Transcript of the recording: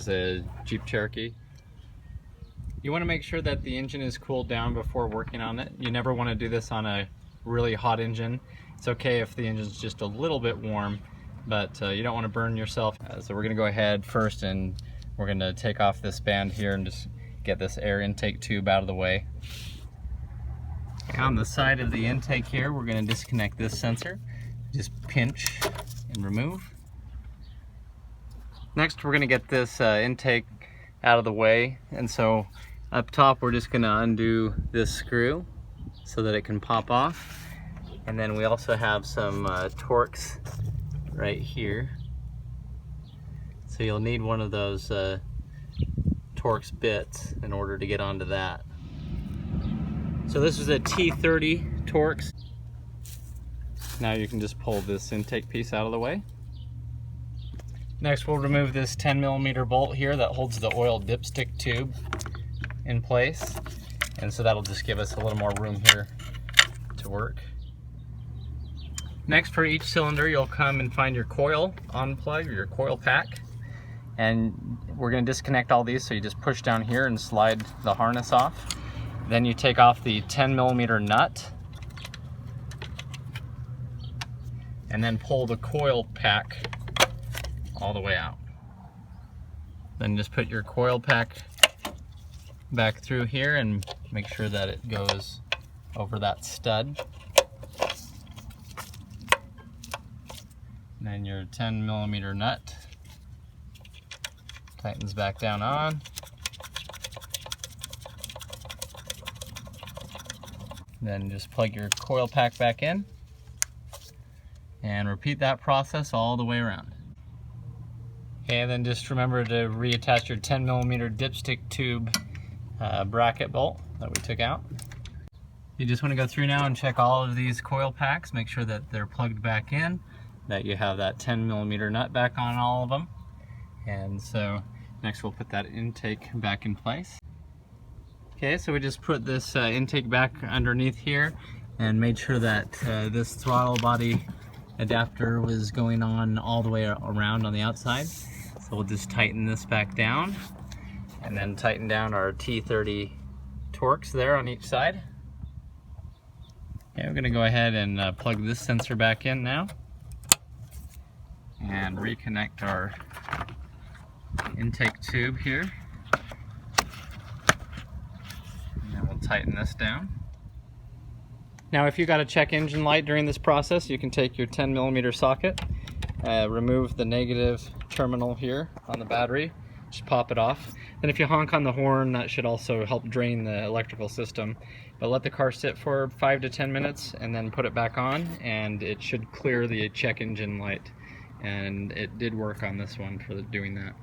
is a Jeep Cherokee. You want to make sure that the engine is cooled down before working on it. You never want to do this on a really hot engine. It's okay if the engine's just a little bit warm, but you don't want to burn yourself. So we're going to go ahead first and we're going to take off this band here and just get this air intake tube out of the way. On the side of the intake here, we're going to disconnect this sensor. Just pinch and remove. Next, we're going to get this intake out of the way, and so up top we're just going to undo this screw so that it can pop off. And then we also have some Torx right here, so you'll need one of those Torx bits in order to get onto that. So this is a T30 Torx. Now you can just pull this intake piece out of the way. Next, we'll remove this 10mm bolt here that holds the oil dipstick tube in place, and so that'll just give us a little more room here to work. Next, for each cylinder, you'll come and find your coil on plug, or your coil pack, and we're going to disconnect all these. So you just push down here and slide the harness off. Then you take off the 10mm nut, and then pull the coil pack all the way out. Then just put your coil pack back through here and make sure that it goes over that stud. And then your 10mm nut tightens back down on. Then just plug your coil pack back in and repeat that process all the way around. Okay, and then just remember to reattach your 10mm dipstick tube bracket bolt that we took out. You just want to go through now and check all of these coil packs, make sure that they're plugged back in, that you have that 10mm nut back on all of them. And so next we'll put that intake back in place. Okay, so we just put this intake back underneath here and made sure that this throttle body adapter was going on all the way around on the outside. So we'll just tighten this back down and then tighten down our T30 Torx there on each side. Okay, we're going to go ahead and plug this sensor back in now and reconnect our intake tube here. And then we'll tighten this down. Now if you got a check engine light during this process, you can take your 10mm socket, remove the negative terminal here on the battery, just pop it off. Then if you honk on the horn, that should also help drain the electrical system. But let the car sit for 5 to 10 minutes and then put it back on, and it should clear the check engine light. And it did work on this one for doing that.